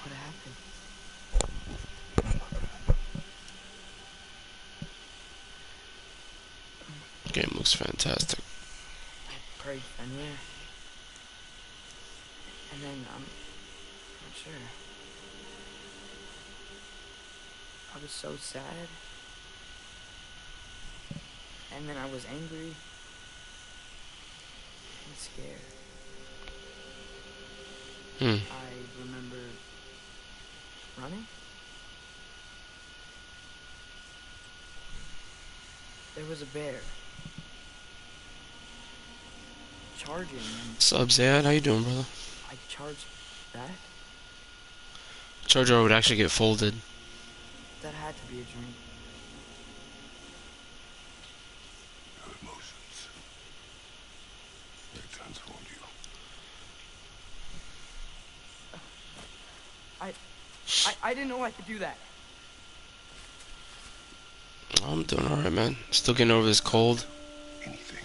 What happened? Game looks fantastic. I prayed Fenrir. And then, I'm not sure. I was so sad. And then I was angry. And scared. I remember running. There was a bear. Charging, and What's up, Zad? How you doing, brother? I charged back. Charger would actually get folded. That had to be a dream. Your emotions. They transformed you. I didn't know I could do that. I'm doing alright, man. Still getting over this cold. Anything.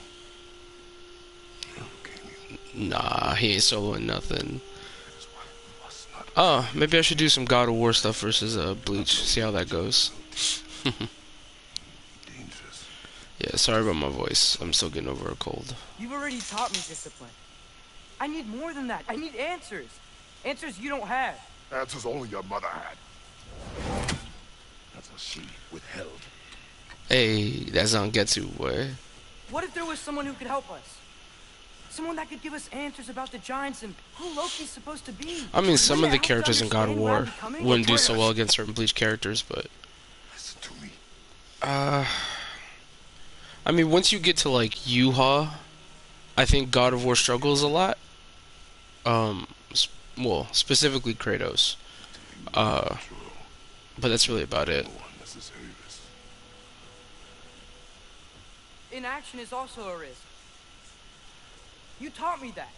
Overcame you. Nah, he ain't soloing nothing. That is why we must not Oh, maybe I should do some God of War stuff versus Bleach. See how that goes. be dangerous. Yeah, sorry about my voice. I'm still getting over a cold. You've already taught me discipline. I need more than that. I need answers. Answers you don't have. Answers only your mother had. That's what she withheld. Hey, that's on Getsu, boy. What if there was someone who could help us? Someone that could give us answers about the giants and who Loki's supposed to be. I mean, some of the Help us characters in God of understand where I'm War becoming? wouldn't do so well against certain Bleach characters, but Listen to me. I mean, once you get to like Yuha, I think God of War struggles a lot. Well, specifically Kratos. But that's really about it. No unnecessary risk. Inaction is also a risk. You taught me that.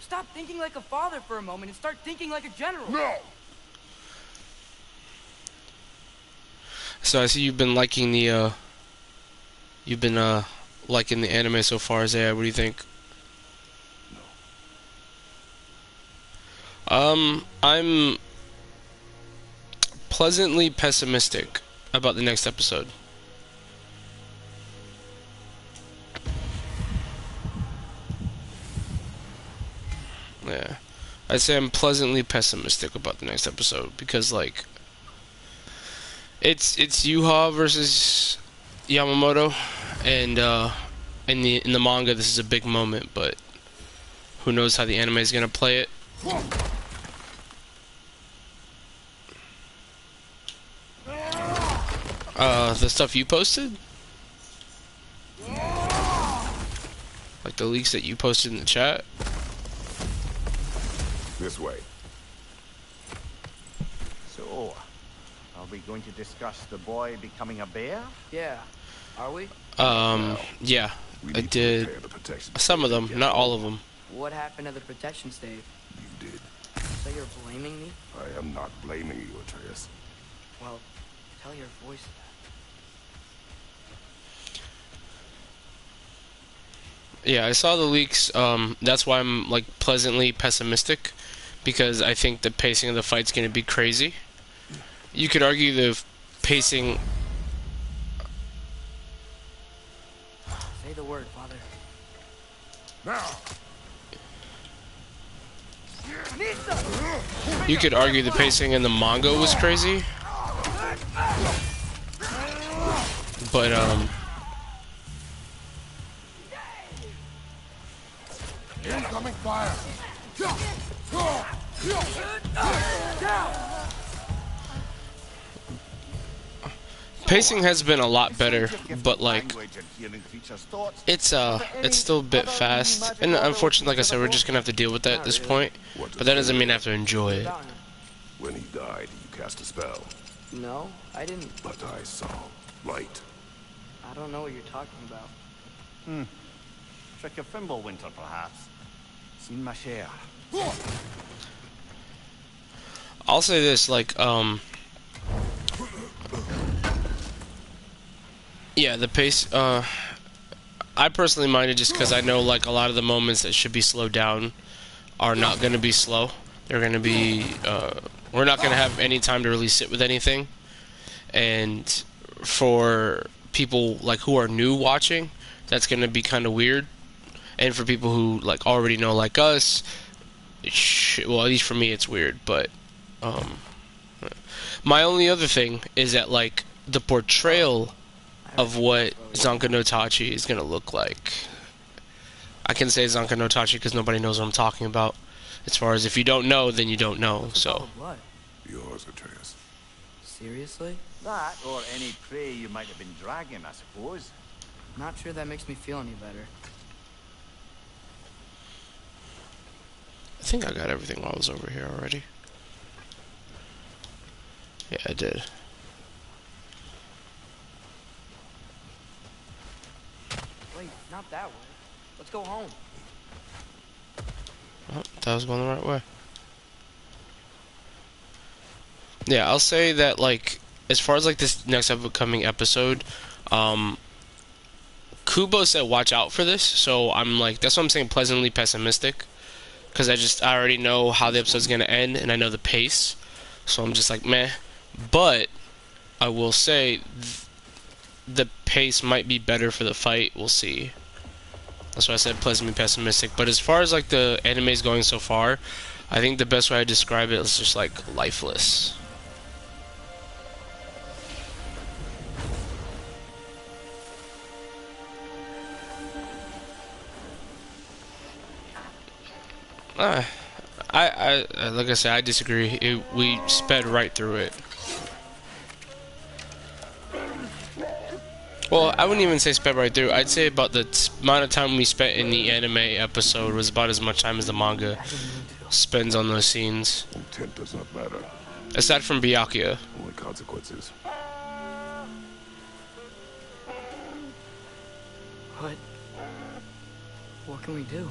Stop thinking like a father for a moment and start thinking like a general. No! So I see you've been liking the liking the anime so far, Zaya. What do you think? I'm pleasantly pessimistic about the next episode. Yeah. I'd say I'm pleasantly pessimistic about the next episode because like it's Yuha versus Yamamoto, and in the manga this is a big moment, but who knows how the anime is gonna play it. The stuff you posted? Like the leaks that you posted in the chat? This way. So, are we going to discuss the boy becoming a bear? Yeah. Are we? Yeah. We I need to did repair the protection some of them, station. not all of them. What happened to the protection stave? You did. So you're blaming me? I am not blaming you, Atreus. Well, tell your voice that. Yeah, I saw the leaks. That's why I'm like pleasantly pessimistic, because I think the pacing of the fight's gonna be crazy. You could argue the pacing. Say the word, Father. Now! You could argue the pacing in the manga was crazy, but Incoming fire! pacing has been a lot better. But like, it's still a bit fast, and unfortunately, like I said, we're just gonna have to deal with that at this point. But that doesn't mean I have to enjoy it. When he died, you cast a spell. No, I didn't. But I saw light. I don't know what you're talking about. Trick of Fimbulwinter, perhaps. Seen my share. I'll say this, like, yeah, the pace, I personally mind it just because I know, like, a lot of the moments that should be slowed down are not going to be slow. They're gonna be. We're not gonna have any time to really sit with anything, and for people like who are new watching, that's gonna be kind of weird. And for people who like already know, like us, well, at least for me, it's weird. But my only other thing is that like the portrayal of what Zanka no Tachi is gonna look like. I can say Zanka no Tachi because nobody knows what I'm talking about. As far as if you don't know, then you don't know. So. What? Yours, Atreus. Seriously? That, or any prey you might have been dragging, I suppose. Not sure that makes me feel any better. I think I got everything while I was over here already. Yeah, I did. Wait, not that way. Let's go home. Oh, that was going the right way. Yeah, I'll say that, like, as far as, like, this next upcoming episode, Kubo said watch out for this, so I'm, like, that's what I'm saying, pleasantly pessimistic, because I already know how the episode's gonna end, and I know the pace, so I'm just like, meh, but I will say the pace might be better for the fight, we'll see. That's why I said pleasantly pessimistic. But as far as like the anime is going so far, I think the best way I describe it is just like lifeless. I like I said, I disagree. We sped right through it. Well, I wouldn't even say sped right through. I'd say about the amount of time we spent in the anime episode was about as much time as the manga spends on those scenes. Intent does not matter. Aside from Byakuya. Only consequences. What can we do?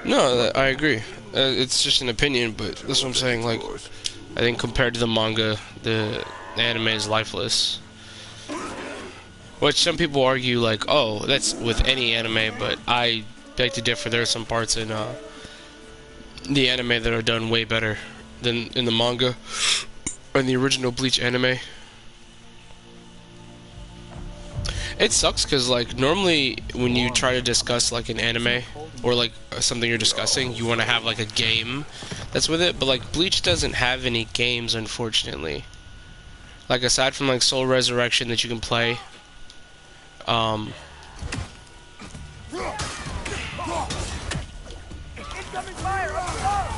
No, I agree. It's just an opinion, but that's what I'm saying. Like, I think compared to the manga, the anime is lifeless. Which some people argue, like, oh, that's with any anime, but I beg to differ. There are some parts in the anime that are done way better than in the manga or in the original Bleach anime. It sucks because, like, normally when you try to discuss, like, an anime or, like, something you're discussing, you want to have, like, a game that's with it. But, like, Bleach doesn't have any games, unfortunately. Like, aside from, like, Soul Resurrection that you can play. Incoming fire up above!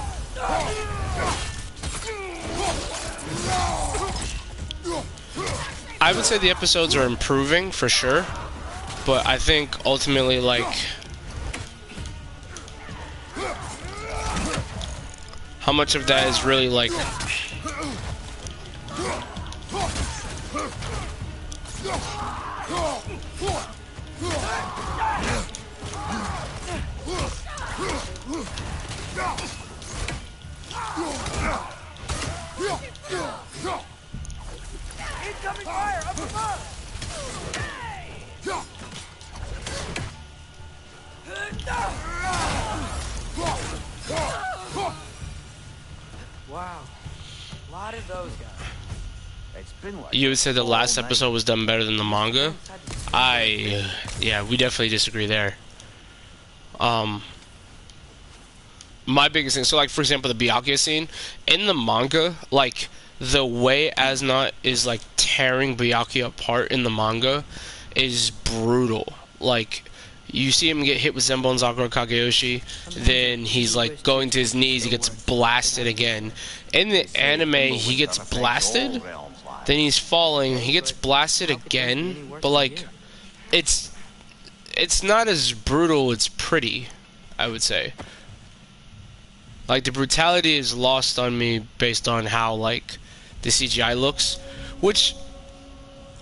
I would say the episodes are improving, for sure. But I think, ultimately, like... how much of that is really, like... Incoming fire up above! Wow. A lot of those guys. It's been like You would say the last all night. episode was done better than the manga? Yeah, we definitely disagree there. My biggest thing, so like for example the Byakuya scene, in the manga, like the way Asnot is like tearing Byakuya apart in the manga is brutal. Like you see him get hit with Zenbone Zakuro Kageyoshi, then he's like going to his knees, he gets blasted again. In the anime he gets blasted, then he's falling, he gets blasted again, but like it's not as brutal, it's pretty, I would say. Like the brutality is lost on me based on how like the CGI looks, which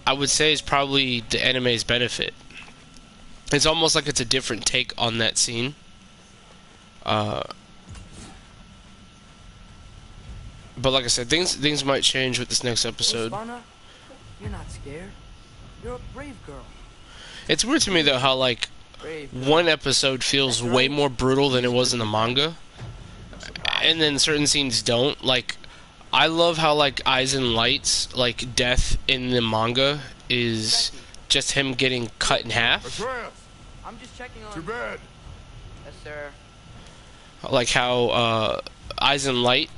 I would say is probably the anime's benefit. It's almost like it's a different take on that scene. But like I said, things might change with this next episode. Sparna, you're not scared. You're a brave girl. It's weird to me though how like Brave girl. one episode feels way more brutal than it was in the manga, and then certain scenes don't. Like, I love how like Aizen Light's like death in the manga is just him getting cut in half. Atreus, I'm just checking to on. bed. Yes, sir. Like how Aizen Light.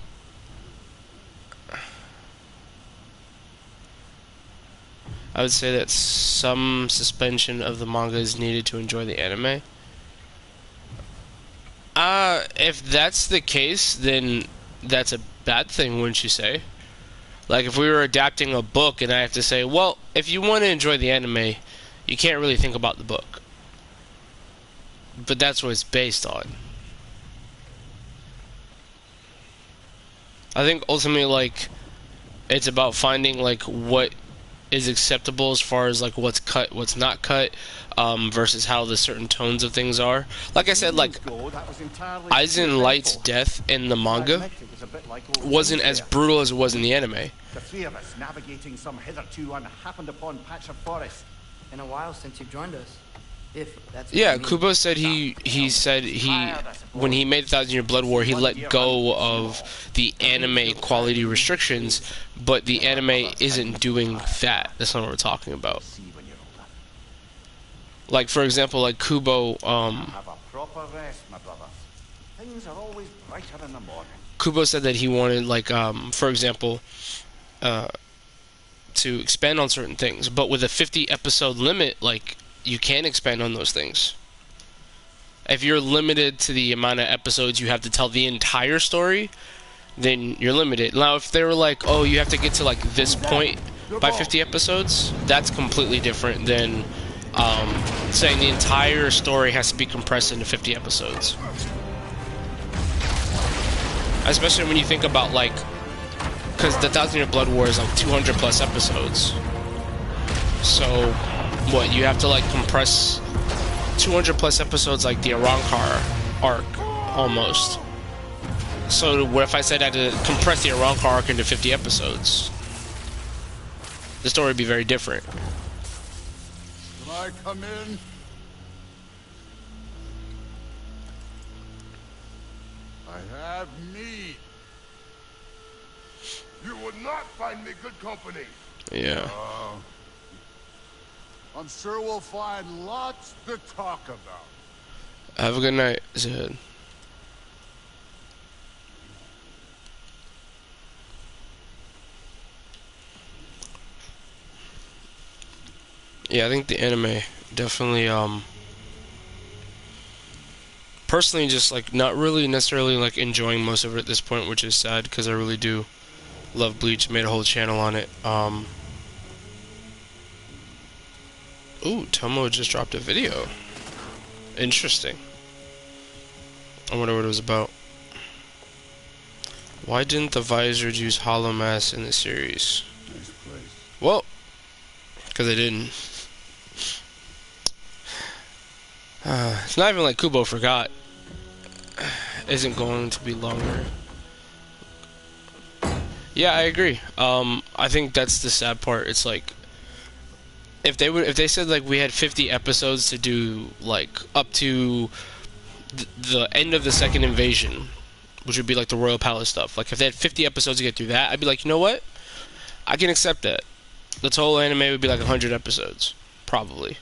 I would say that some suspension of the manga is needed to enjoy the anime. If that's the case, then that's a bad thing, wouldn't you say? Like, if we were adapting a book and I have to say, well, if you want to enjoy the anime, you can't really think about the book. But that's what it's based on. I think ultimately, like, it's about finding, like, what is acceptable as far as like what's cut, what's not cut, versus how the certain tones of things are. Like I said, like Aizen Light's death in the manga wasn't as brutal as it was in the anime. The three of us navigating some hitherto unhappened upon patch of forest. In a while since you've joined us. If that's what Yeah, you mean. Kubo said he said when he made 1,000 Year Blood War, he let go of the anime quality restrictions, but the anime isn't doing that. That's not what we're talking about. Like, for example, like Kubo, Have a proper rest, my brothers. Things are always brighter in the morning. Kubo said that he wanted, like, for example, to expand on certain things, but with a 50 episode limit, like, you can expand on those things. If you're limited to the amount of episodes you have to tell the entire story, then you're limited. Now, if they were like, oh, you have to get to like this point by 50 episodes, that's completely different than saying the entire story has to be compressed into 50 episodes. Especially when you think about, like, because the 1,000 Year Blood War is like 200 plus episodes. So what, you have to like compress 200 plus episodes, like the Arrancar arc, almost. So what if I said I had to compress the Arrancar arc into 50 episodes? The story would be very different. Can I come in? I have need. You would not find me good company. Yeah. I'm sure we'll find lots to talk about. Have a good night, Zed. Yeah, I think the anime definitely, personally just, like, not really necessarily, like, enjoying most of it at this point, which is sad, because I really do love Bleach. Made a whole channel on it. Ooh, Tomo just dropped a video. Interesting. I wonder what it was about. Why didn't the Visors use Hollow Mass in the series? Nice place. Well, because they didn't. It's not even like Kubo forgot. Isn't going to be longer. Yeah, I agree. I think that's the sad part. It's like, if they said like we had 50 episodes to do, like up to the end of the second invasion, which would be like the Royal Palace stuff. Like if they had 50 episodes to get through that, I'd be like, you know what? I can accept that. The total anime would be like 100 episodes, probably.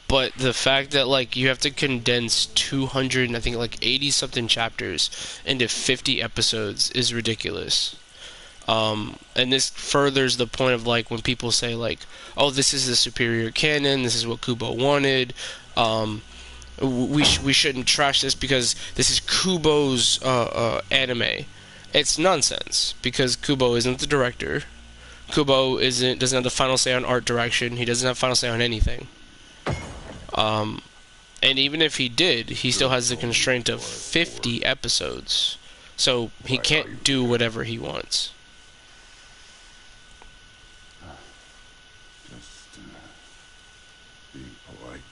But the fact that like you have to condense 200 and I think like 80 something chapters into 50 episodes is ridiculous. And this furthers the point of like when people say like, oh, this is the superior canon, this is what Kubo wanted, we shouldn't trash this because this is Kubo's anime. It's nonsense, because Kubo isn't the director. Kubo doesn't have the final say on art direction. He doesn't have final say on anything. And even if he did, he still has the constraint of 50 episodes. So he can't do whatever he wants. Just being polite.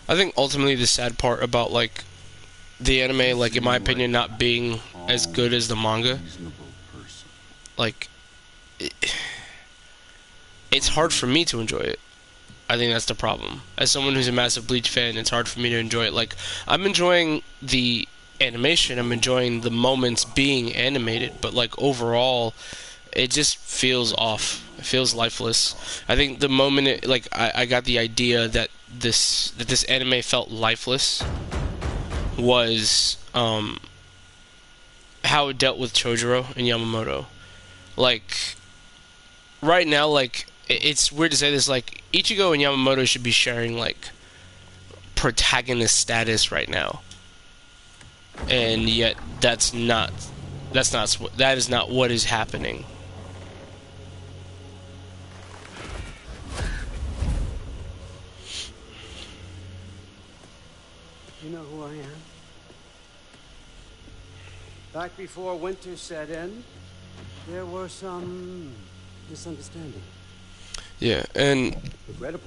I think ultimately the sad part about like the anime, like in my opinion, not being as good as the manga, Reasonable person. like it's hard for me to enjoy it. I think that's the problem. As someone who's a massive Bleach fan, it's hard for me to enjoy it. Like, I'm enjoying the animation, I'm enjoying the moments being animated, but like overall, it just feels off. It feels lifeless. I think the moment I got the idea that this anime felt lifeless was how it dealt with Chojuro and Yamamoto. Like, right now, like, it's weird to say this, like, Ichigo and Yamamoto should be sharing, like, protagonist status right now. And yet, that is not what is happening. You know who I am? Back before winter set in, there were some misunderstandings. Yeah, and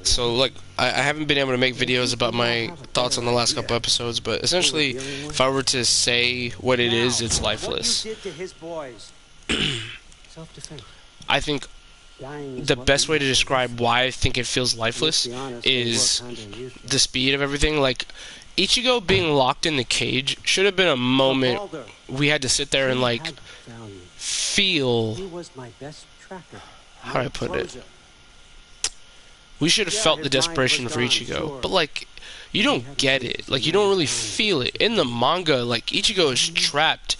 so, like, I haven't been able to make videos about my thoughts on the last couple episodes, but essentially, if I were to say what it is, it's lifeless. I think the best way to describe why I think it feels lifeless is the speed of everything. Like, Ichigo being locked in the cage should have been a moment we had to sit there and, like, feel... How do I put it? We should have felt the desperation for Ichigo, but, like, you don't get it. Like, you don't really feel it. In the manga, like, Ichigo is trapped.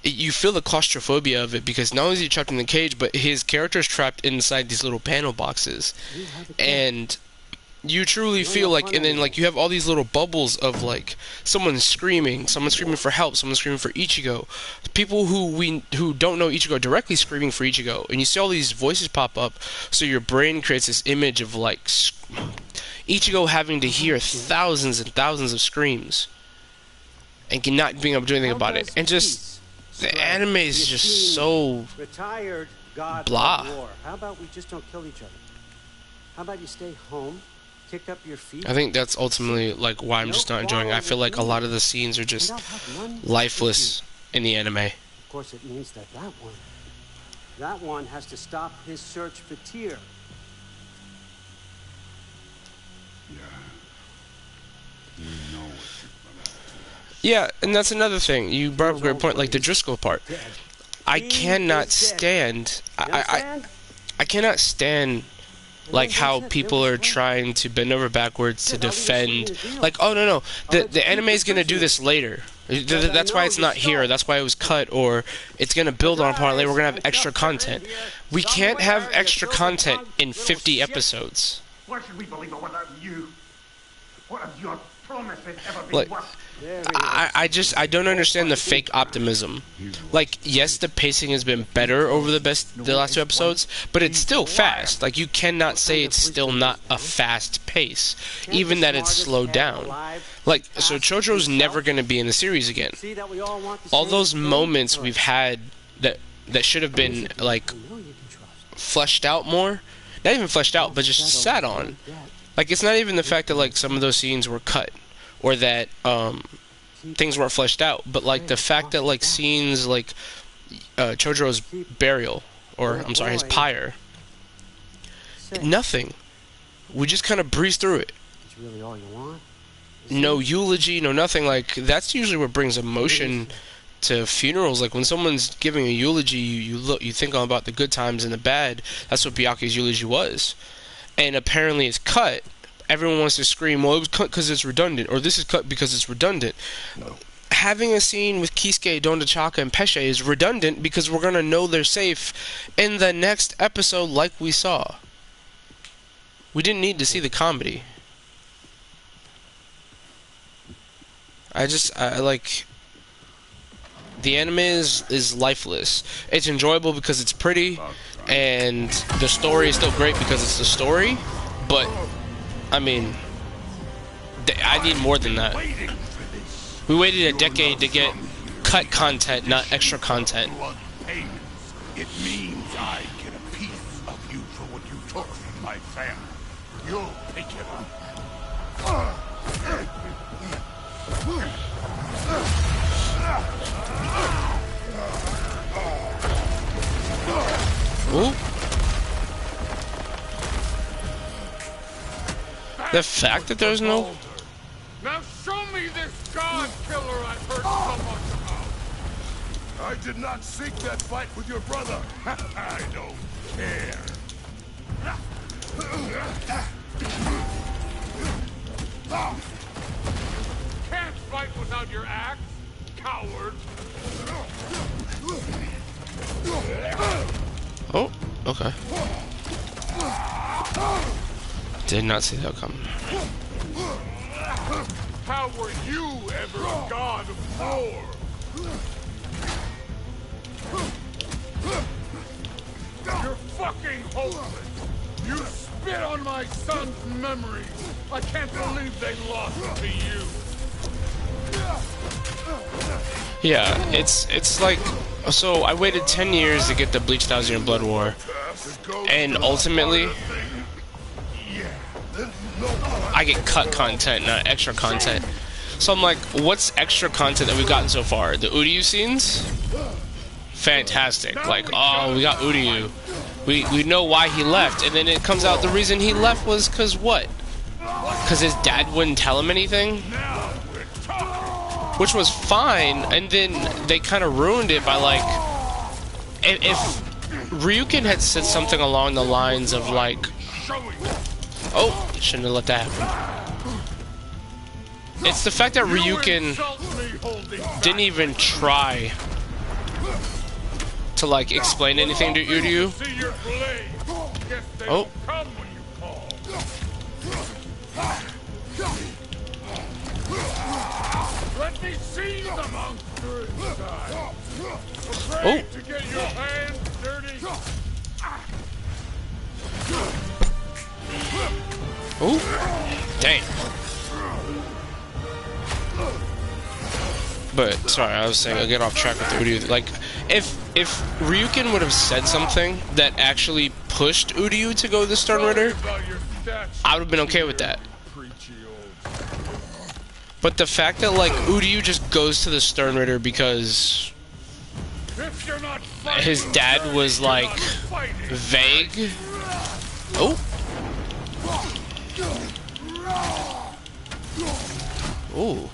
You feel the claustrophobia of it, because not only is he trapped in the cage, but his character is trapped inside these little panel boxes. And you truly feel like, and then, like, you have all these little bubbles of, like, someone screaming for help, someone screaming for Ichigo, people who don't know Ichigo directly screaming for Ichigo, and you see all these voices pop up, so your brain creates this image of, like, Ichigo having to hear thousands and thousands of screams, and not being able to do anything about it, and just, the anime is just so blah. How about we just don't kill each other? How about you stay home? Kick up your feet. I think that's ultimately, like, why I'm just not enjoying it. I feel like a lot of the scenes are just lifeless in the anime. Of course, it means that one has to stop his search for Tyr. Yeah. You know it. Yeah, and that's another thing. You brought up a great point, like the Driscoll part. I cannot stand... I cannot stand... like how people are trying to bend over backwards to defend, like, oh no, the anime is gonna do this later. That's why it's not here. That's why it was cut, or it's gonna build on upon it later. We're gonna have extra content. We can't have extra content in 50 episodes. Why should we believe what of you? What of your promises ever been Like, I don't understand the fake optimism. Like, yes, the pacing has been better over the last 2 episodes, but it's still fast. Like, you cannot say it's still not a fast pace, even that it's slowed down. Like, so Chojiro's never going to be in the series again. All those moments we've had that should have been, like, fleshed out more, not even fleshed out, but just sat on. Like, it's not even the fact that, like, some of those scenes were cut, or that things weren't fleshed out, but, like, the fact that, like, scenes like Chojiro's burial, or I'm sorry, his pyre, nothing. We just kind of breeze through it. No eulogy, no nothing. Like, that's usually what brings emotion to funerals. Like, when someone's giving a eulogy, you think about the good times and the bad. That's what Byakuya's eulogy was. And apparently it's cut. Everyone wants to scream, well, it was cut because it's redundant, or this is cut because it's redundant. No. Having a scene with Kisuke, Dondochaka, and Pesce is redundant because we're going to know they're safe in the next episode like we saw. We didn't need to see the comedy. I like... The anime is lifeless. It's enjoyable because it's pretty, and the story is still great because it's the story, but, I mean, I need more than that. We waited a decade to get cut content, not extra content. It means I get a piece of you for what you took from my family. You'll pick it up. Ooh. The fact that there's no... Now show me this god killer I've heard so much about. I did not seek that fight with your brother. I don't care. Can't fight without your axe, coward. Oh, okay. Did not see that coming. How were you ever a god of war? You're fucking hopeless. You spit on my son's memories. I can't believe they lost to you. Yeah, it's like, so I waited 10 years to get the Bleach 1000 Year Blood War, and ultimately I get cut content, not extra content. So I'm like, what's extra content that we've gotten so far? The Uryu scenes? Fantastic. Like, oh, we got Uryu. We know why he left, and then it comes out the reason he left was because what? Because his dad wouldn't tell him anything? Which was fine, and then they kind of ruined it by like, if Ryukin had said something along the lines of like, oh, shouldn't have let that happen. It's the fact that Ryukin didn't even try to like explain anything to Uryu. Oh. Let me see the monster inside. Oh. To get your hands dirty. Oh. Dang. But sorry, I was saying I get off track with the Uryu. Like, if Ryukin would have said something that actually pushed Uryu to go to the Stern Ritter, I would have been okay with that. But the fact that like Uryu just goes to the Stern Ritter because his dad was like vague. Oh. Oh.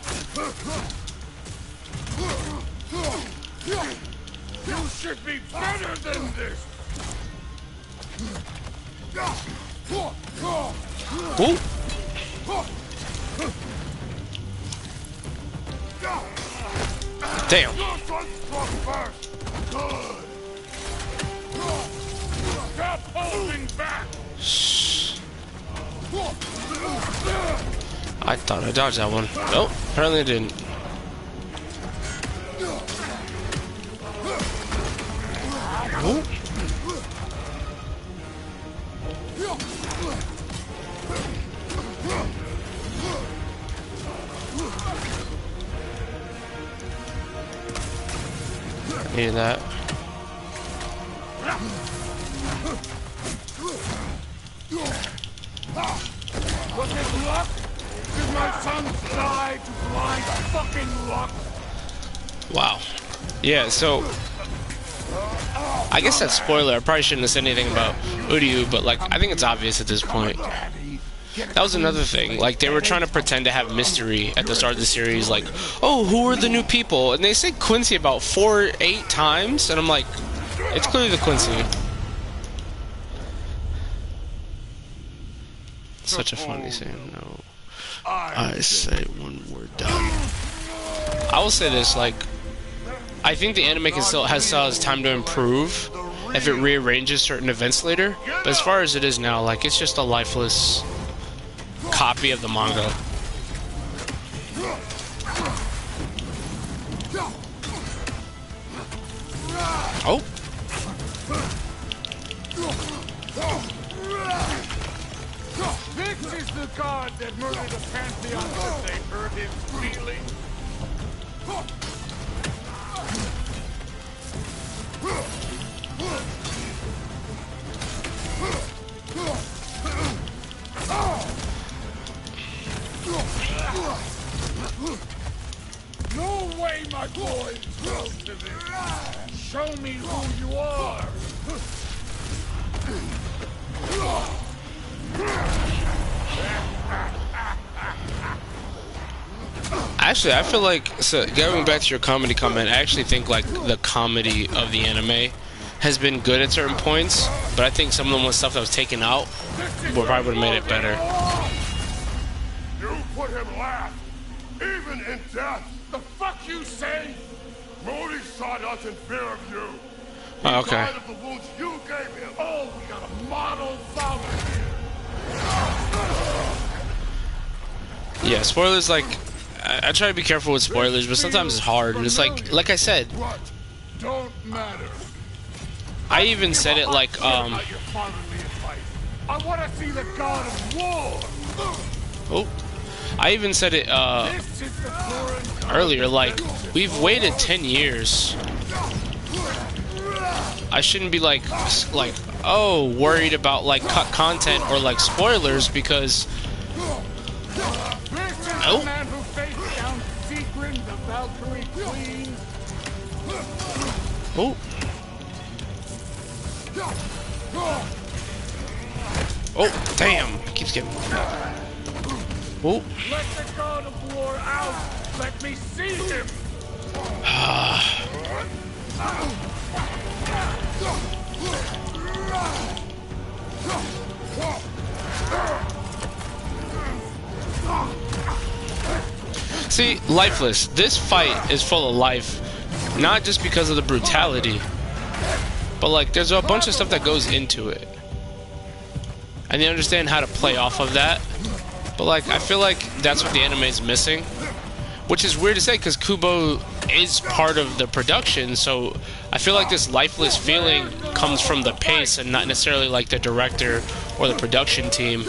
You should be better than this. Oh. Damn. Stop holding back. I thought I dodged that one. Nope, apparently I didn't. Ooh. Needed that. Was it luck? Did my son die to blind fucking luck? Wow. Yeah, so I guess that's spoiler. I probably shouldn't have said anything about Uryu, but like I think it's obvious at this point. That was another thing. Like they were trying to pretend to have mystery at the start of the series, like, oh, who are the new people? And they say Quincy about 4-8 times, and I'm like, it's clearly the Quincy. Such a funny saying. No, I say one word done. I will say this, like, I think the anime can still has time to improve if it rearranges certain events later. But as far as it is now, like, it's just a lifeless copy of the manga. Oh. This is the god that murdered a pantheon because they hurt his feelings. No way, my boy, close to this. Show me who you are. Actually, I feel like, so going back to your comedy comment, I actually think like the comedy of the anime has been good at certain points, but I think some of the stuff that was taken out would probably would have made it better. You put him last, even in death. The fuck you say? Modi sought us in fear of you. He Oh, okay. died of the wounds you gave him. Oh, we got a model father here. Yeah, spoilers, like, I try to be careful with spoilers, but sometimes it's hard. And it's like I said, What? Don't matter. I even said it like, I want to see the god of war. oh, I even said it, This is the foreign earlier, like, we've waited 10 years. I shouldn't be like, oh, worried about, like, cut content or, like, spoilers, because, oh, man who faced down Sigrun, the Valkyrie Queen. oh, oh, damn, it keeps getting, oh, Let the god of war out. Let me see him. see, lifeless, this fight is full of life, not just because of the brutality, but like there's a bunch of stuff that goes into it, and they understand how to play off of that. But like I feel like that's what the anime is missing, which is weird to say because Kubo is part of the production, so I feel like this lifeless feeling comes from the pace and not necessarily like the director or the production team.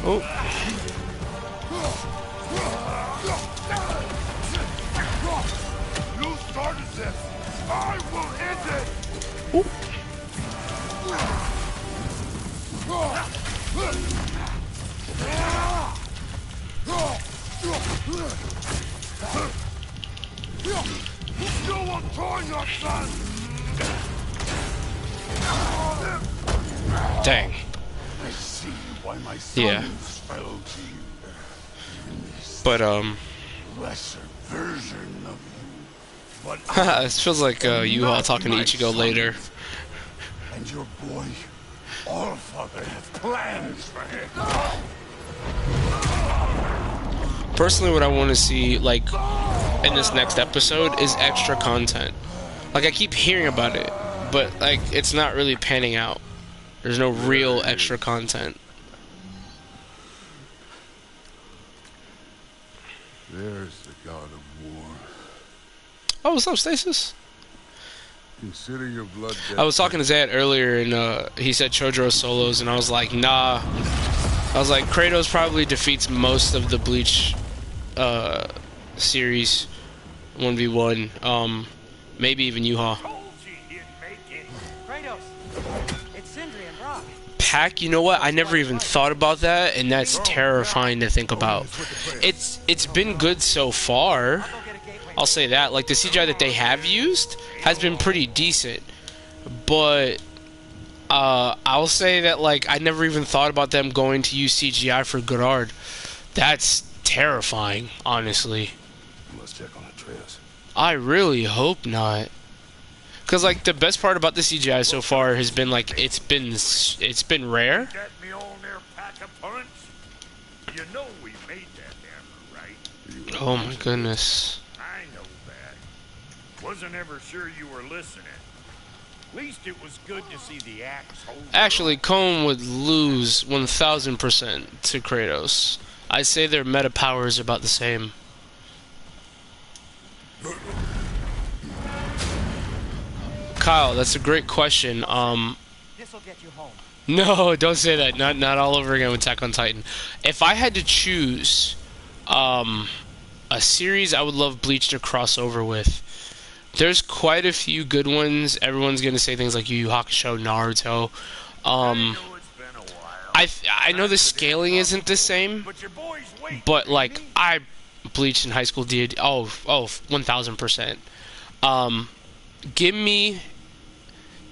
Oh. You started this. I will end it. Ooh. You will join your son. Dang. I see why my sons Yeah. fell to you. But Lesser version of you. But it feels like you talking to Ichigo later. and your boy, Allfather, have plans for him. Personally, what I want to see, like, in this next episode is extra content. Like, I keep hearing about it, but, like, it's not really panning out. There's no real extra content. There's the god of war. Oh, what's up, Stasis? Consider your blood debt. I was talking to Zad earlier, and he said Chojuro solos, and I was like, nah. I was like, Kratos probably defeats most of the Bleach series 1v1. Maybe even Yuha. Kratos, it's Sindri and Brock. Pack, you know what? I never even thought about that, and that's terrifying to think about. It's been good so far. I'll say that. Like, the CGI that they have used has been pretty decent. But I'll say that, like, I never even thought about them going to use CGI for Gerard. That's terrifying, honestly. Let's check on Atreus. I really hope not. Cause like the best part about the CGI so far has been like it's been rare. Get me on there, pack a punch. You know we made that hammer, right? Oh my goodness. I know that. Wasn't ever sure you were listening. At least it was good to see the axe hold. Actually, Cone would lose 1000% to Kratos. I'd say their meta power is about the same. Kyle, that's a great question. This'll get you home. No, don't say that. Not all over again with Attack on Titan. If I had to choose a series I would love Bleach to cross over with, there's quite a few good ones. Everyone's gonna say things like Yu Yu Hakusho, Naruto. I know the scaling isn't the same, but like I Bleach and High School DxD. Oh, 1000%. Give me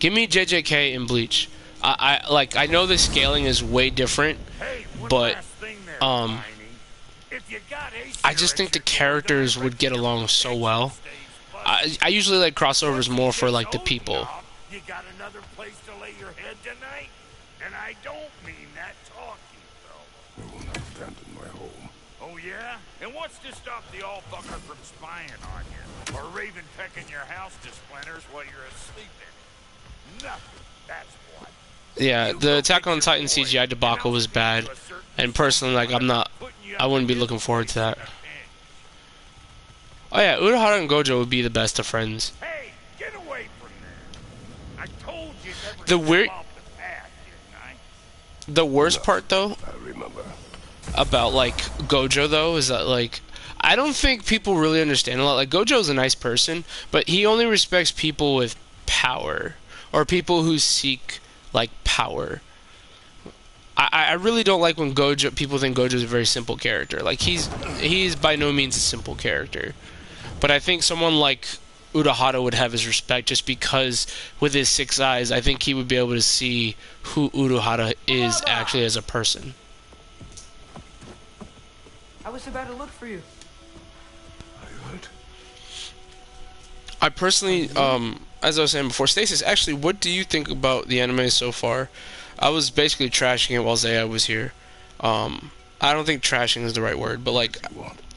JJK and Bleach. I know the scaling is way different, but I just think the characters would get along so well. I usually like crossovers more for like the people. You got another place to lay your head tonight? And I don't mean that talking, though. I will not abandon my home. Oh, yeah? And what's to stop the all-fucker from spying on you? Or Raven pecking your house to splinters while you're asleep in it? Nothing, that's what. Yeah, the Attack on Titan CGI debacle was bad. And personally, like, I wouldn't be looking forward to that. Oh yeah, Urahara and Gojo would be the best of friends. Hey, get away from there. I told you never The weird... off the path, didn't I? The worst part, though, I remember. about, like, Gojo, though, is that, like, I don't think people really understand a lot. Like, Gojo's a nice person, but he only respects people with power. Or people who seek, like, power. I really don't like when people think Gojo's a very simple character. Like, he's by no means a simple character. But I think someone like Urahara would have his respect just because with his 6 eyes, I think he would be able to see who Urahara is actually as a person. I was about to look for you. Are you hurt? I personally, as I was saying before, Stasis, actually, what do you think about the anime so far? I was basically trashing it while Zaya was here. I don't think trashing is the right word, but like,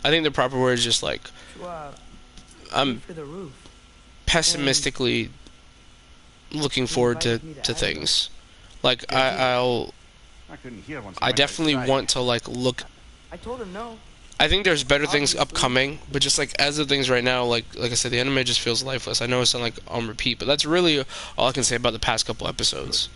I think the proper word is just like, I'm pessimistically looking forward to things. Like, I definitely want to like look. I told him no. I think there's better things upcoming, but just like as of things right now, like I said, the anime just feels lifeless. I know it's not like on repeat, but that's really all I can say about the past couple episodes.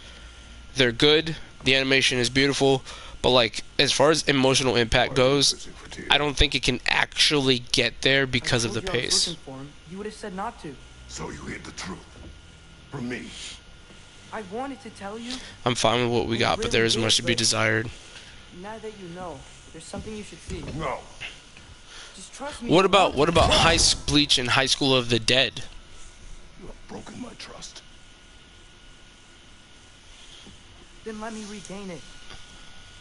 They're good, the animation is beautiful, but like as far as emotional impact goes, I don't think it can actually get there because of the pace. You would have said not to. So you hid the truth from me. I wanted to tell you. I'm fine with what we got, but there is much to be desired. Now that you know, there's something you should see. No. Just trust me. What about Bleach and High School of the Dead? You have broken my trust. Then let me regain it.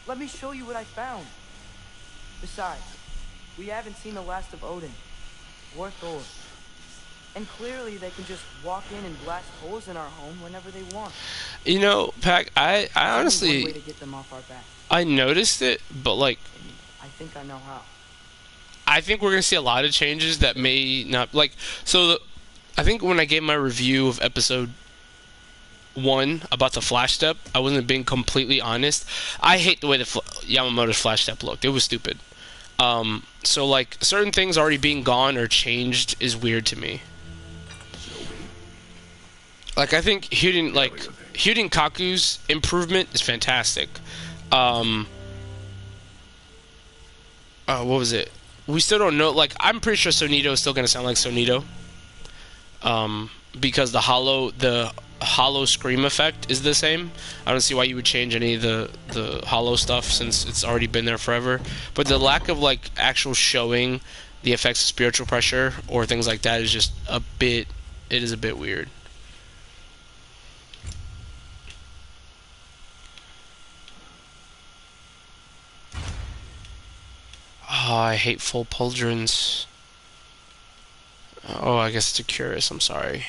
Let me show you what I found. Besides, we haven't seen the last of Odin or Thor. And clearly they can just walk in and blast holes in our home whenever they want. You know, Pac, I honestly, way to get them off our back. I noticed it, but like, I think I know how. I think we're gonna see a lot of changes that may not like. So, I think when I gave my review of episode 1 about the flash step, I wasn't being completely honest. I hate the way the Yamamoto's flash step looked. It was stupid. So like certain things already being gone or changed is weird to me. Like I think Hyuden Kaku's improvement is fantastic. What was it? We still don't know. Like I'm pretty sure Sonito is still gonna sound like Sonito. Because the hollow scream effect is the same. I don't see why you would change any of the hollow stuff since it's already been there forever. But the lack of like actual showing the effects of spiritual pressure or things like that is just a bit weird. Oh, I hate full pauldrons. Oh, I guess it's a Curious, I'm sorry.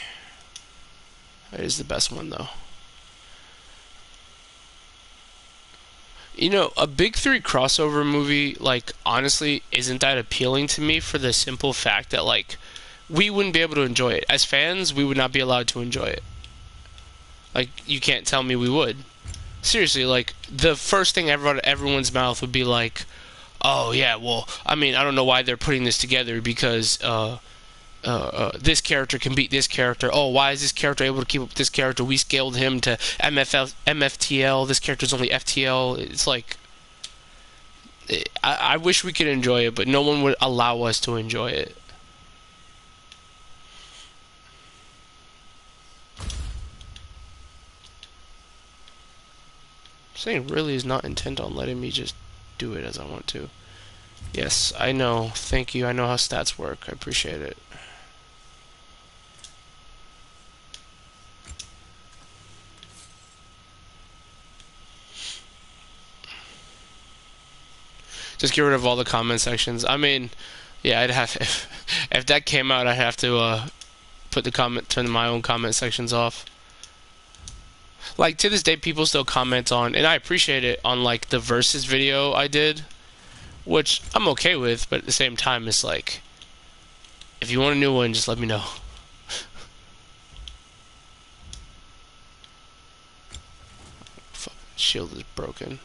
It is the best one, though. You know, a Big 3 crossover movie, like, honestly, isn't that appealing to me for the simple fact that, like, we wouldn't be able to enjoy it. As fans, we would not be allowed to enjoy it. Like, you can't tell me we would. Seriously, like, the first thing ever out of everyone's mouth would be like, oh, yeah, well, I mean, I don't know why they're putting this together because, this character can beat this character. Oh, why is this character able to keep up with this character? We scaled him to MFTL. This character's only FTL. It's like, I wish we could enjoy it, but no one would allow us to enjoy it. Saying really is not intent on letting me just do it as I want to. Yes, I know. Thank you. I know how stats work. I appreciate it. Just get rid of all the comment sections. I mean, yeah, I'd have if that came out, I'd have to turn my own comment sections off. Like to this day, people still comment on, and I appreciate it, on like the versus video I did, which I'm okay with. But at the same time, it's like, if you want a new one, just let me know. Fuck, shield is broken.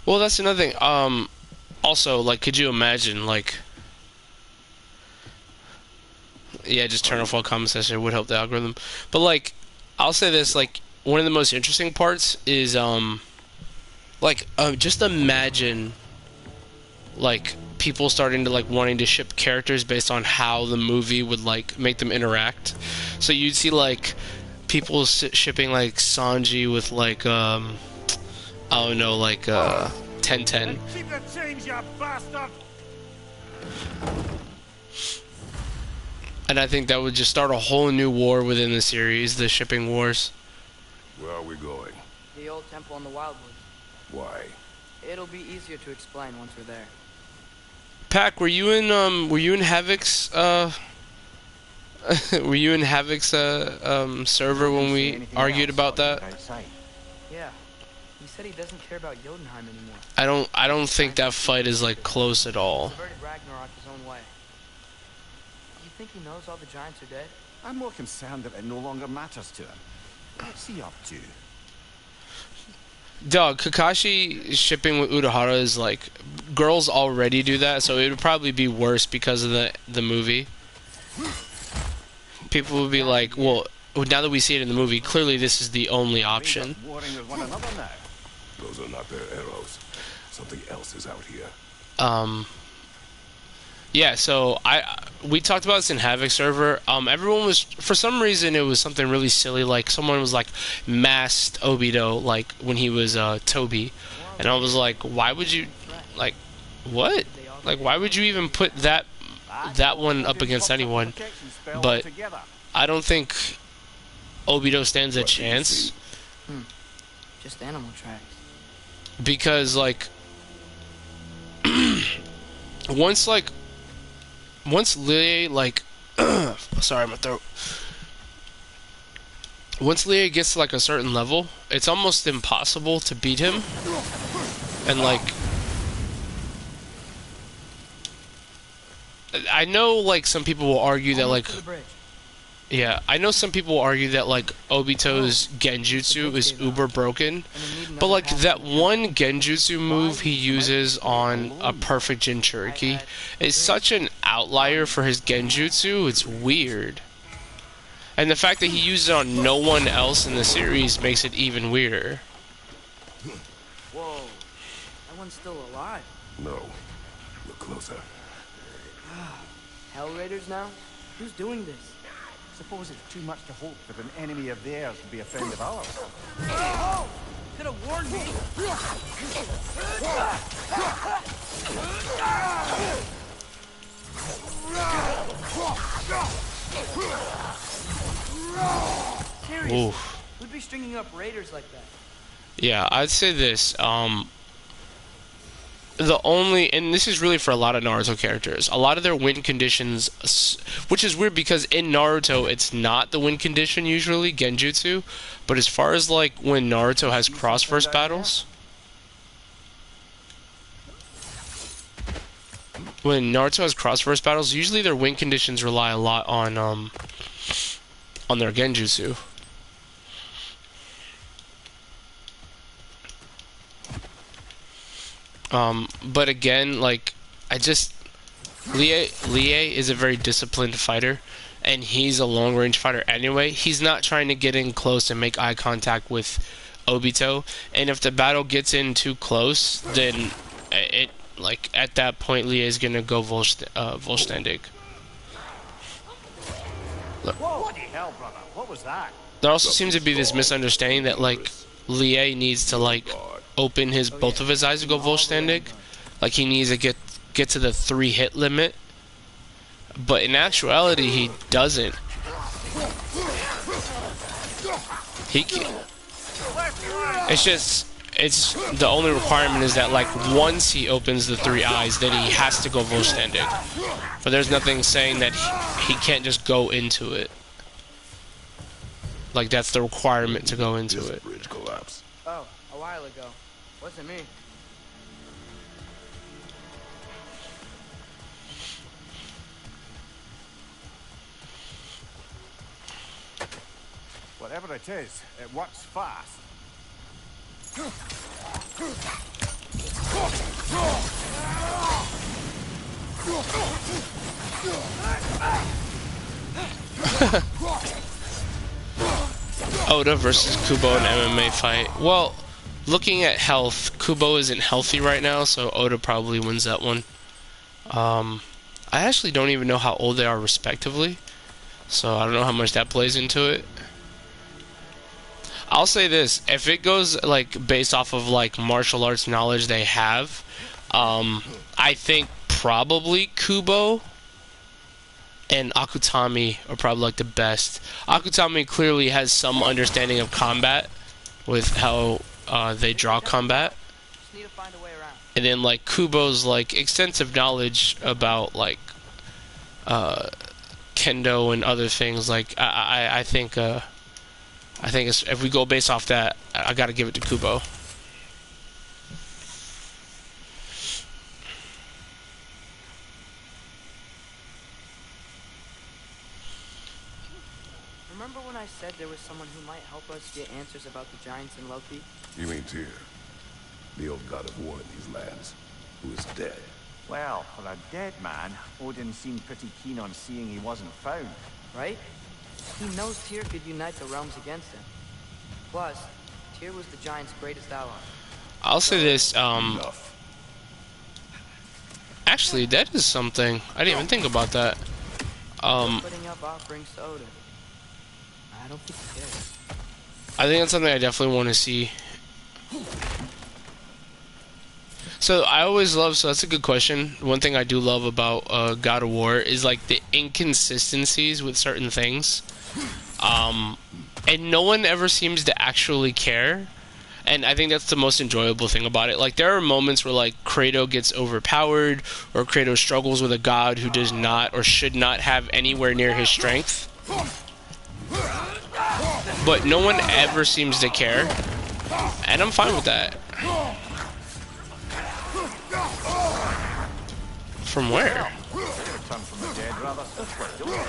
Well, that's another thing. Also, like, could you imagine, like, yeah, just turn off all comment section. It would help the algorithm. But like, I'll say this: like, one of the most interesting parts is just imagine, like, people starting to like wanting to ship characters based on how the movie would like make them interact. So you'd see like people shipping like Sanji with like I don't know, like 1010. Keep the change, you bastard! And I think that would just start a whole new war within the series, the shipping wars. Where are we going? The old temple in the Wildwoods. Why? It'll be easier to explain once we're there. Pac, were you in Havoc's were you in Havoc's server when we argued about that? Yeah. He said he doesn't care about Jotunheim anymore. I don't think that fight is like close at all. Converted Ragnarok his own way. You think he knows all the giants are dead? I'm more concerned that it no longer matters to him. What's he up to? Dog, Kakashi shipping with Urahara is like, girls already do that, so it would probably be worse because of the movie. People would be like, well, now that we see it in the movie, clearly this is the only option. Warring with one another now. Those are not their arrows. Something else is out here. Yeah, so we talked about this in Havoc server. Everyone was, for some reason, it was something really silly. Like someone was like masked Obito, like when he was Toby, and I was like, why would you, like, what? Like, why would you even put that one up against anyone? But I don't think Obito stands a chance. Just animal tracks. Because like once Lie, like sorry, my throat. Once Lie gets to like a certain level, it's almost impossible to beat him. And like, I know like some people will argue that like, yeah, I know some people will argue that like Obito's genjutsu is uber broken, but like that one genjutsu move he uses on a perfect Jinchuriki is such an outlier for his genjutsu, it's weird. And the fact that he uses it on no one else in the series makes it even weirder. Whoa, that one's still alive. No. Look closer. Hell Raiders now? Who's doing this? Suppose it's too much to hope that an enemy of theirs would be a friend of ours. Oh! Could have warned me! Seriously, Oof. who'd be stringing up raiders like that? Yeah, I'd say this. The only, and this is really for a lot of Naruto characters, a lot of their win conditions, which is weird because in Naruto it's not the win condition usually, genjutsu, but as far as like when Naruto has cross-verse battles, usually their win conditions rely a lot on their genjutsu. But again, like, Lie is a very disciplined fighter, and he's a long-range fighter anyway. He's not trying to get in close and make eye contact with Obito, and if the battle gets in too close, then like at that point, Lia is gonna go Vollständig. Bloody hell, brother. What was that? There also seems to be this misunderstanding that like Lia needs to like open both of his eyes to go Vollständig. Like he needs to get to the 3 hit limit. But in actuality, he doesn't. It's the only requirement is that like once he opens the 3 eyes, then he has to go Vollständig. But there's nothing saying that he can't just go into it. Like that's the requirement to go into it. Bridge collapse. Oh, a while ago. Wasn't me. Whatever it is, it works fast. Oda versus Kubo in MMA fight. Well, looking at health, Kubo isn't healthy right now, so Oda probably wins that one. I actually don't even know how old they are respectively, so I don't know how much that plays into it. I'll say this, if it goes like based off of like martial arts knowledge they have, I think probably Kubo and Akutami are probably like the best. Akutami clearly has some understanding of combat with how they draw combat. Just need to find a way around. And then like Kubo's like extensive knowledge about like kendo and other things. Like I think if we go based off that, I gotta give it to Kubo. Remember when I said there was someone who might help us get answers about the giants and Loki? You mean Tyr, the old god of war in these lands, who is dead. Well, for a dead man, Odin seemed pretty keen on seeing he wasn't found. Right? He knows Tyr could unite the realms against him. Plus, Tyr was the giant's greatest ally. I'll say this, Enough. actually that is something. I didn't even think about that. Putting up offerings to Odin. I don't think he cares. I think that's something I definitely want to see. So I always love, so that's a good question. One thing I do love about God of War is like the inconsistencies with certain things. And no one ever seems to actually care. And I think that's the most enjoyable thing about it. Like there are moments where like Kratos gets overpowered, or Kratos struggles with a god who does not or should not have anywhere near his strength. But no one ever seems to care. And I'm fine with that. From where? Return from the dead rather swiftly, don't you?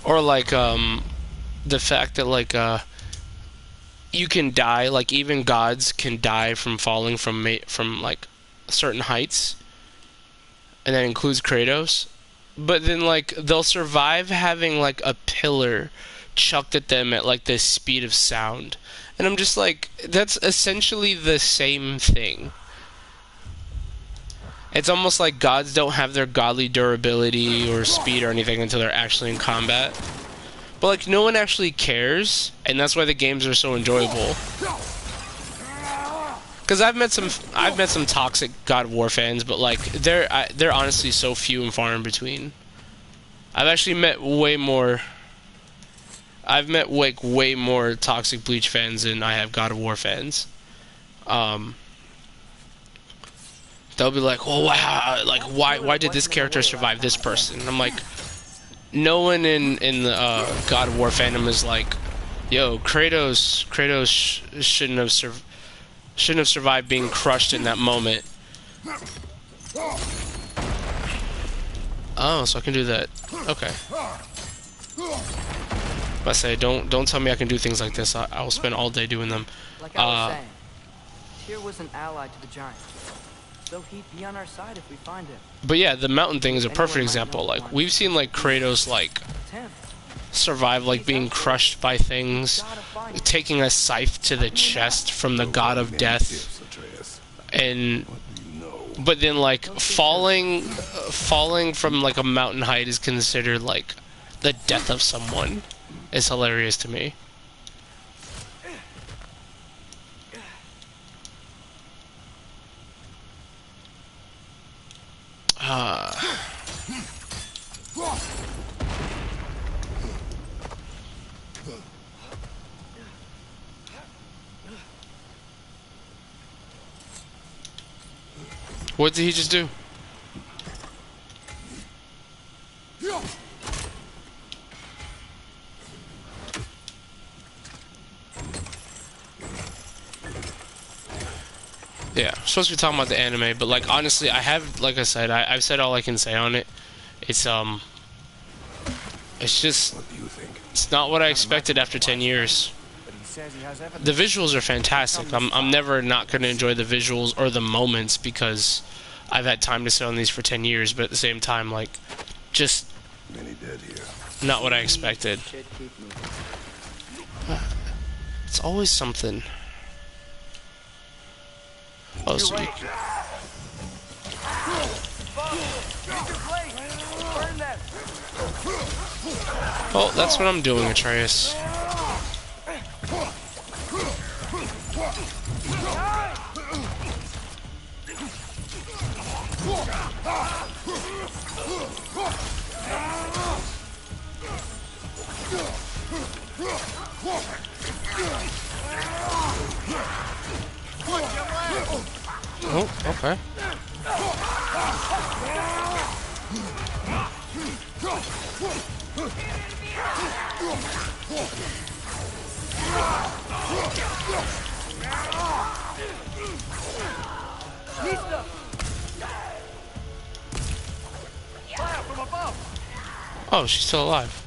Or like the fact that like you can die, like even gods can die from falling from like certain heights, and that includes Kratos. But then like they'll survive having like a pillar chucked at them at like the speed of sound, and I'm just like, that's essentially the same thing. It's almost like gods don't have their godly durability or speed or anything until they're actually in combat. But like no one actually cares, and that's why the games are so enjoyable. Because I've met some toxic God of War fans, but like they're honestly so few and far in between. I've actually met way more. I've met like way more toxic Bleach fans than I have God of War fans. They'll be like, "Well, wow, like why did this character survive this person?" And I'm like, no one in the God of War fandom is like, "Yo, Kratos shouldn't have survived being crushed in that moment." Oh, so I can do that. Okay. I say, don't tell me I can do things like this. I will spend all day doing them. Like I was saying, Tyr was an ally to the giants. though he'd be on our side if we find him. But yeah, the mountain thing is a perfect example. Like, we've seen, like, Kratos, like, Tim, survive, like, being crushed by things, taking a scythe to the chest from the god of death, Yes, Atreus. and, What do you know? but then, like, falling from, like, a mountain height is considered, like, the death of someone. Is hilarious to me. What did he just do? Yeah, I'm supposed to be talking about the anime, but like honestly, I have, like I said, I've said all I can say on it. It's just, What do you think? it's not what I expected after 10 years. But he says he has evidence. The visuals are fantastic. I'm never not going to enjoy the visuals or the moments because I've had time to sit on these for 10 years, but at the same time, like, just Many dead here. not what I expected. should keep me. It's always something. Oh, so you, Burn them! oh, that's what I'm doing, Atreus. Oh, okay. Oh, she's still alive.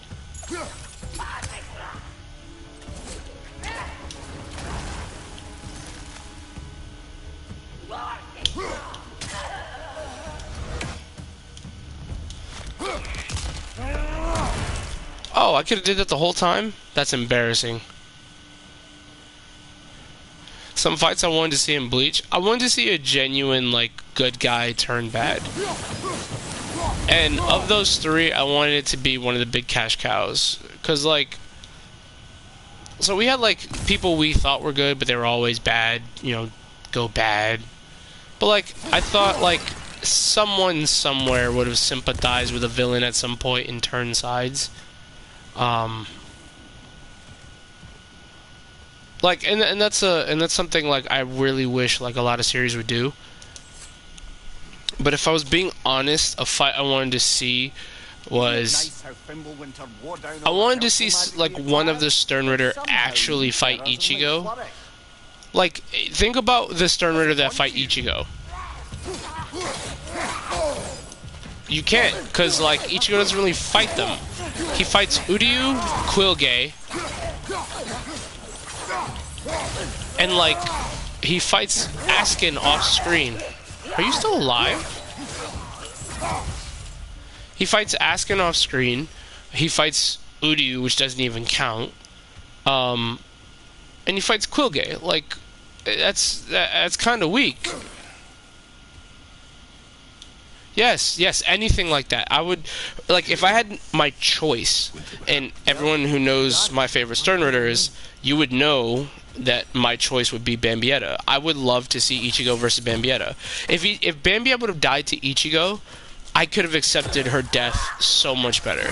Oh, I could have did that the whole time? That's embarrassing. Some fights I wanted to see in Bleach. I wanted to see a genuine, like, good guy turn bad. And of those three, I wanted it to be one of the big cash cows. Because, like... So we had, like, people we thought were good, but they were always bad. You know, go bad. But, like, I thought, like, someone somewhere would have sympathized with a villain at some point and turned sides. Like, and that's something, like, I really wish, like, a lot of series would do. But if I was being honest, a fight I wanted to see was... I wanted to see, like, one of the Sternritter actually fight Ichigo. Like, think about the Sternritter that fight Ichigo. You can't, because, like, Ichigo doesn't really fight them. He fights Uryu, Quilge, and, like, he fights Askin off screen. Are you still alive? He fights Askin off screen. He fights Uryu, which doesn't even count. And he fights Quilge. Like, that's kind of weak. Yes, anything like that. I would, like, if I had my choice, and everyone who knows my favorite Sternritter is, you would know that my choice would be Bambietta. I would love to see Ichigo versus Bambietta. If Bambietta would have died to Ichigo, I could have accepted her death so much better.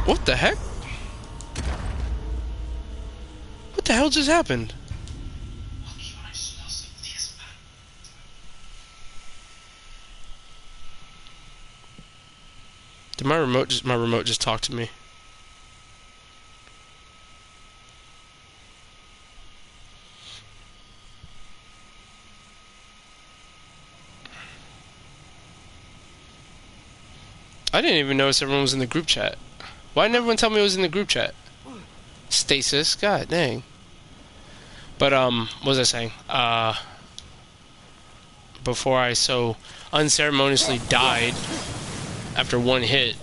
What the heck? What the hell just happened? Did my remote just talk to me? I didn't even notice everyone was in the group chat. Why didn't everyone tell me it was in the group chat? Stasis, god dang. But what was I saying? Before I so unceremoniously died after one hit.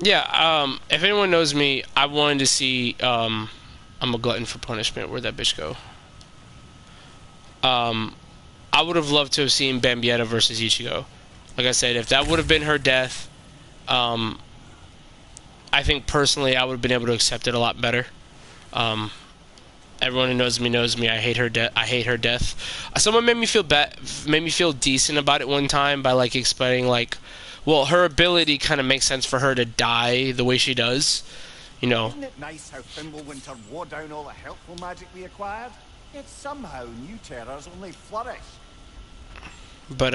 Yeah, if anyone knows me, I wanted to see, I'm a glutton for punishment. Where'd that bitch go? I would have loved to have seen Bambietta versus Ichigo. Like I said, if that would have been her death, I think personally I would have been able to accept it a lot better. Everyone who knows me. I hate her death. I hate her death. Someone made me feel decent about it one time by like explaining like, well, her ability kind of makes sense for her to die the way she does, you know. Isn't it nice how Fimbulwinter wore down all the helpful magic we acquired? Yet somehow new terrors only flourish. But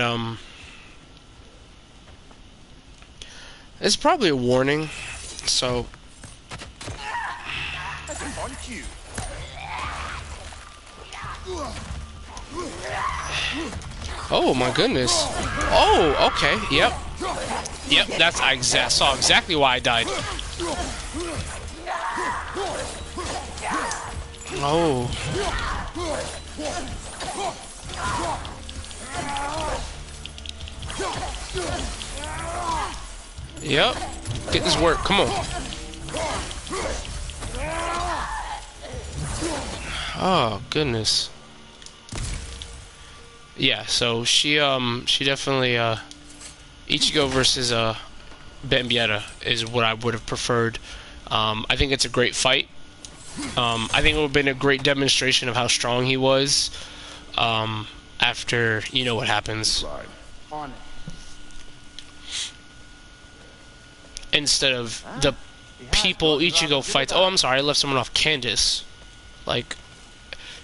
it's probably a warning, so. On you. Oh my goodness. Oh, okay. Yep. Yep. I saw exactly why I died. Oh. Yep. Get this work. Come on. Oh goodness. Yeah, so she definitely Ichigo versus Bambietta is what I would have preferred. I think it's a great fight. I think it would have been a great demonstration of how strong he was. After you know what happens. On it. Instead of the people Ichigo fights. Oh, I'm sorry, I left someone off. Candace. Like,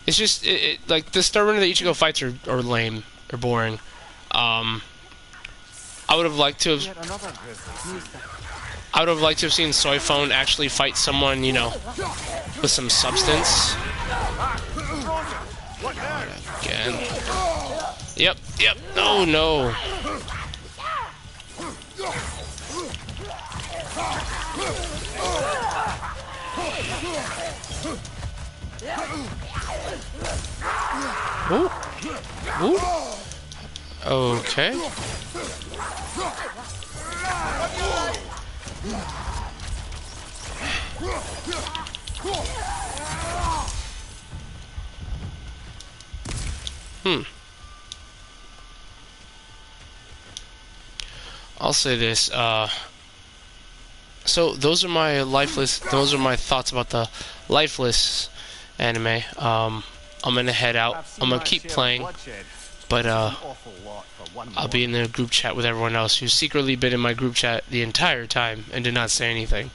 it's just like the stubborn that Ichigo fights are lame or boring. I would have liked to have. I would have liked to have seen Soifone actually fight someone, you know, with some substance. Again. Yep. Oh no. Ooh. Ooh. Okay. I'll say this, so those are my thoughts about the Lifeless anime. I'm gonna head out. I'm gonna keep playing, but I'll be in the group chat with everyone else who's secretly been in my group chat the entire time and did not say anything.